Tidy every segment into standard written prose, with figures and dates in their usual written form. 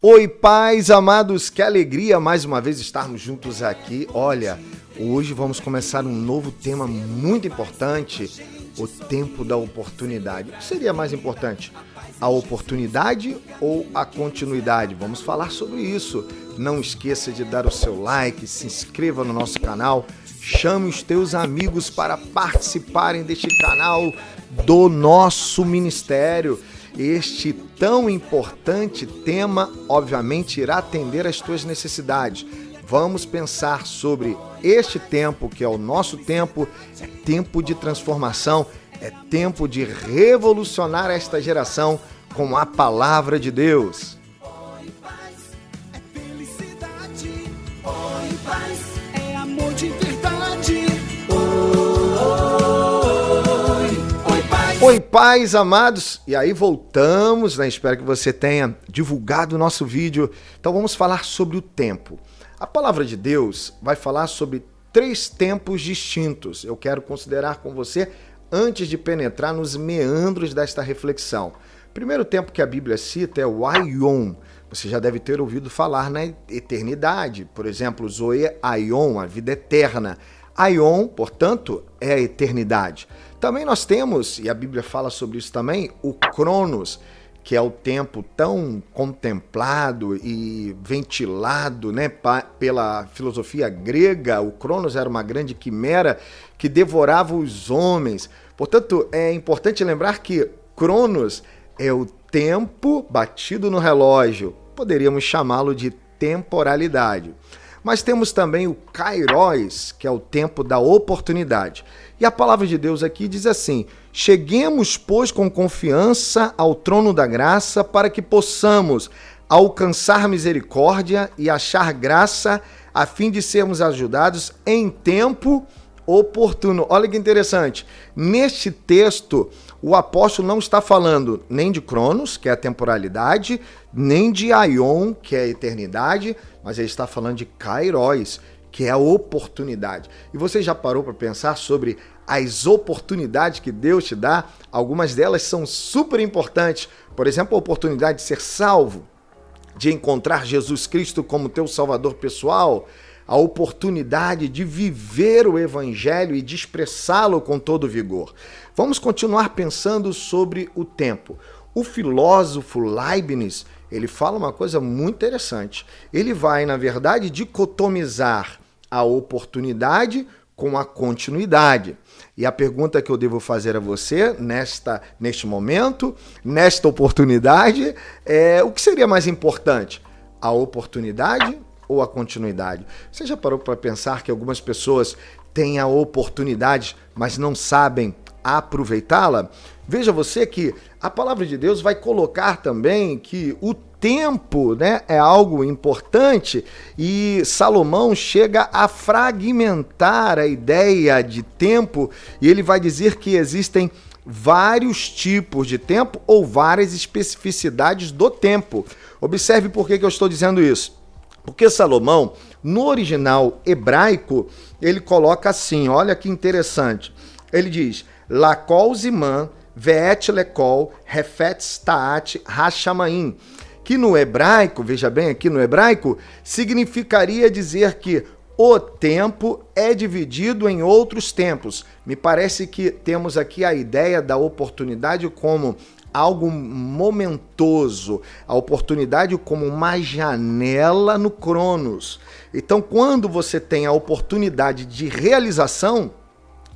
Oi, pais amados, que alegria mais uma vez estarmos juntos aqui. Olha, hoje vamos começar um novo tema muito importante, o tempo da oportunidade. O que seria mais importante, a oportunidade ou a continuidade? Vamos falar sobre isso. Não esqueça de dar o seu like, se inscreva no nosso canal, chame os teus amigos para participarem deste canal do nosso ministério. Este tão importante tema, obviamente, irá atender às tuas necessidades. Vamos pensar sobre este tempo, que é o nosso tempo, é tempo de transformação, é tempo de revolucionar esta geração com a palavra de Deus. Oi, paz, é felicidade. Oi, paz, é amor de verdade. Oi, paz. Oi, pais amados, e aí voltamos, né? Espero que você tenha divulgado o nosso vídeo. Então vamos falar sobre o tempo. A palavra de Deus vai falar sobre 3 tempos distintos. Eu quero considerar com você antes de penetrar nos meandros desta reflexão. O primeiro tempo que a Bíblia cita é o Aion. Você já deve ter ouvido falar na eternidade. Por exemplo, Zoe Aion, a vida eterna. Aion, portanto, é a eternidade. Também nós temos, e a Bíblia fala sobre isso também, o Cronos, que é o tempo tão contemplado e ventilado, né, pela filosofia grega. O Cronos era uma grande quimera que devorava os homens. Portanto, é importante lembrar que Cronos é o tempo batido no relógio. Poderíamos chamá-lo de temporalidade. Mas temos também o Kairos, que é o tempo da oportunidade. E a palavra de Deus aqui diz assim: cheguemos, pois, com confiança ao trono da graça, para que possamos alcançar misericórdia e achar graça, a fim de sermos ajudados em tempo oportuno. Olha que interessante. Neste texto, o apóstolo não está falando nem de Cronos, que é a temporalidade, nem de Aion, que é a eternidade, mas ele está falando de Kairos, que é a oportunidade. E você já parou para pensar sobre as oportunidades que Deus te dá? Algumas delas são super importantes. Por exemplo, a oportunidade de ser salvo, de encontrar Jesus Cristo como teu salvador pessoal, a oportunidade de viver o evangelho e de expressá-lo com todo vigor. Vamos continuar pensando sobre o tempo. O filósofo Leibniz, ele fala uma coisa muito interessante. Ele vai, na verdade, dicotomizar a oportunidade com a continuidade. E a pergunta que eu devo fazer a você neste momento, nesta oportunidade, é: o que seria mais importante? A oportunidade ou a continuidade? Você já parou para pensar que algumas pessoas têm a oportunidade, mas não sabem aproveitá-la? Veja você que a palavra de Deus vai colocar também que o tempo, né, é algo importante, e Salomão chega a fragmentar a ideia de tempo, e ele vai dizer que existem vários tipos de tempo ou várias especificidades do tempo. Observe por que eu estou dizendo isso. Porque Salomão, no original hebraico, ele coloca assim, olha que interessante. Ele diz: Lakol Ziman, Veet Lekol, Refet Staat Hashamaim. Que no hebraico, veja bem aqui no hebraico, significaria dizer que o tempo é dividido em outros tempos. Me parece que temos aqui a ideia da oportunidade como algo momentoso, a oportunidade como uma janela no Cronos. Então, quando você tem a oportunidade de realização,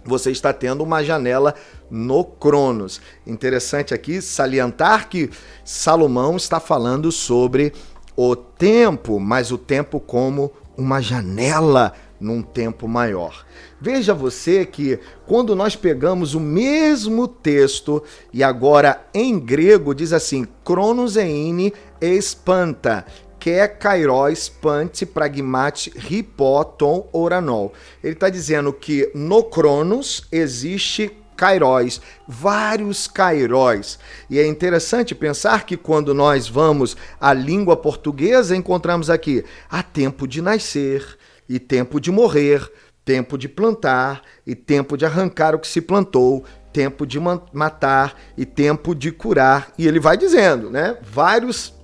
você está tendo uma janela no Cronos. Interessante aqui salientar que Salomão está falando sobre o tempo, mas o tempo como uma janela num tempo maior. Veja você que quando nós pegamos o mesmo texto, e agora em grego diz assim: Cronos eini espanta, que kairos pante pragmati hipoton oranol. Ele está dizendo que no Cronos existe kairos, vários kairos. E é interessante pensar que quando nós vamos à língua portuguesa, encontramos aqui: há tempo de nascer e tempo de morrer, tempo de plantar e tempo de arrancar o que se plantou, tempo de matar e tempo de curar. E ele vai dizendo, né? Vários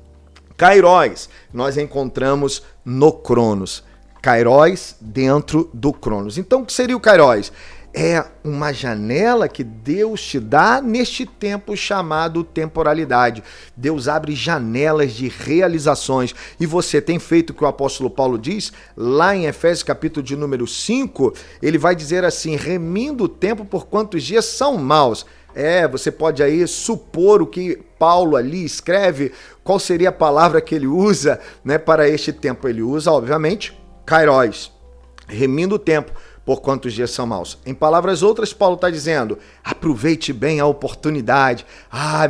Kairos, nós encontramos no Cronos. Kairos dentro do Cronos. Então, o que seria o Kairos? É uma janela que Deus te dá neste tempo chamado temporalidade. Deus abre janelas de realizações. E você tem feito o que o apóstolo Paulo diz, lá em Efésios capítulo de número 5, ele vai dizer assim, remindo o tempo por quantos dias são maus. Você pode aí supor o que Paulo ali escreve, qual seria a palavra que ele usa, né, para este tempo. Ele usa, obviamente, Kairos, remindo o tempo por quantos dias são maus. Em palavras outras, Paulo está dizendo, aproveite bem a oportunidade.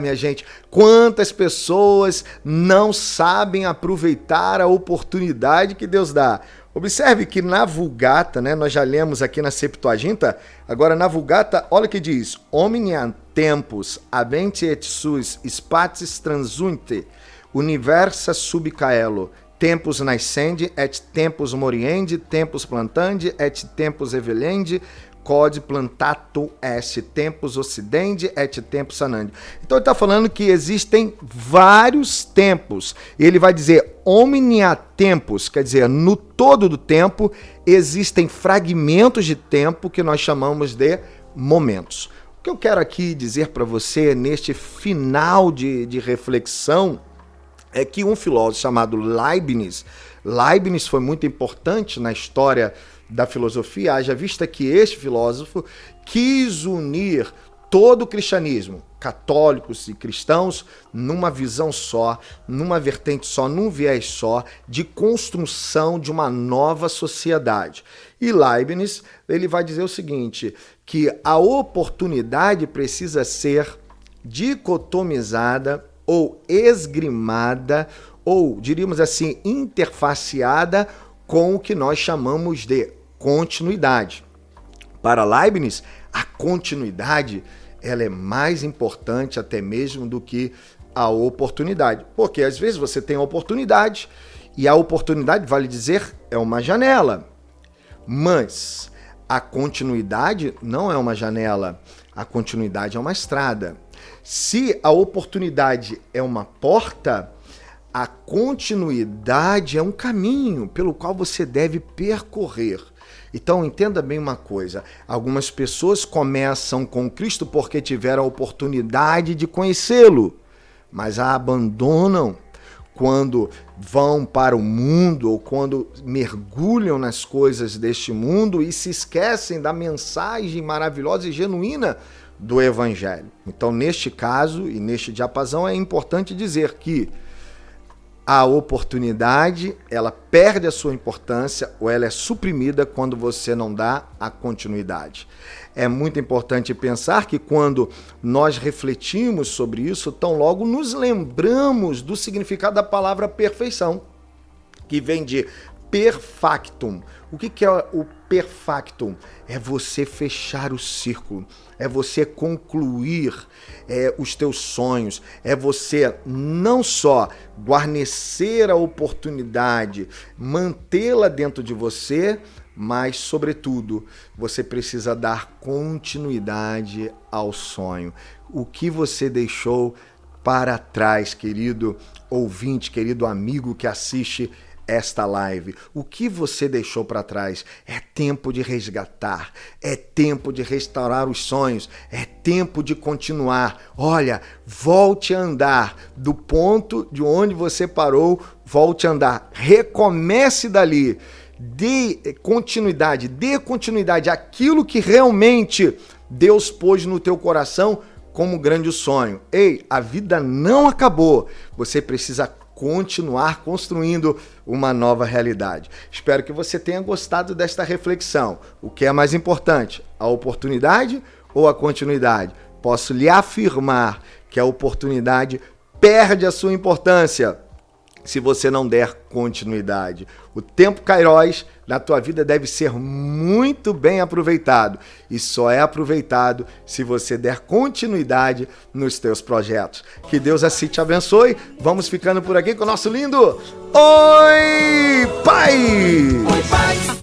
Minha gente, quantas pessoas não sabem aproveitar a oportunidade que Deus dá. Observe que na Vulgata, né, nós já lemos aqui na Septuaginta, agora na Vulgata, olha o que diz, omnia tempus habenti et suis spatis transunte, universa sub caelo, tempus nascendi et tempus moriendi, tempus plantandi et tempus evelendi, quod plantato est, tempus occidendi et tempus sanandi. Então ele está falando que existem vários tempos. Ele vai dizer omnia tempus, quer dizer, no todo do tempo existem fragmentos de tempo que nós chamamos de momentos. O que eu quero aqui dizer para você neste final de reflexão é que um filósofo chamado Leibniz foi muito importante na história da filosofia, haja vista que este filósofo quis unir todo o cristianismo, católicos e cristãos, numa visão só, numa vertente só, num viés só, de construção de uma nova sociedade. E Leibniz, ele vai dizer o seguinte, que a oportunidade precisa ser dicotomizada ou esgrimada, ou, diríamos assim, interfaceada com o que nós chamamos de continuidade. Para Leibniz, a continuidade ela é mais importante até mesmo do que a oportunidade. Porque às vezes você tem a oportunidade, e a oportunidade, vale dizer, é uma janela. Mas a continuidade não é uma janela, a continuidade é uma estrada. Se a oportunidade é uma porta, a continuidade é um caminho pelo qual você deve percorrer. Então entenda bem uma coisa, algumas pessoas começam com Cristo porque tiveram a oportunidade de conhecê-lo, mas a abandonam quando vão para o mundo ou quando mergulham nas coisas deste mundo e se esquecem da mensagem maravilhosa e genuína do Evangelho. Então, neste caso e neste diapasão, é importante dizer que a oportunidade, ela perde a sua importância ou ela é suprimida quando você não dá a continuidade. É muito importante pensar que quando nós refletimos sobre isso, tão logo nos lembramos do significado da palavra perfeição, que vem de perfactum. O que é o perfactum? É você fechar o círculo, é você concluir os teus sonhos, é você não só guarnecer a oportunidade, mantê-la dentro de você, mas, sobretudo, você precisa dar continuidade ao sonho. O que você deixou para trás, querido ouvinte, querido amigo que assiste esta live, o que você deixou para trás? É tempo de resgatar, é tempo de restaurar os sonhos, é tempo de continuar. Olha, volte a andar do ponto de onde você parou, volte a andar, recomece dali, dê continuidade àquilo que realmente Deus pôs no teu coração como grande sonho. Ei, a vida não acabou, você precisa continuar construindo uma nova realidade. Espero que você tenha gostado desta reflexão. O que é mais importante, a oportunidade ou a continuidade? Posso lhe afirmar que a oportunidade perde a sua importância se você não der continuidade. O tempo Kairos na tua vida deve ser muito bem aproveitado e só é aproveitado se você der continuidade nos teus projetos. Que Deus assim te abençoe. Vamos ficando por aqui com o nosso lindo Oi, Pai! Oi, Pai!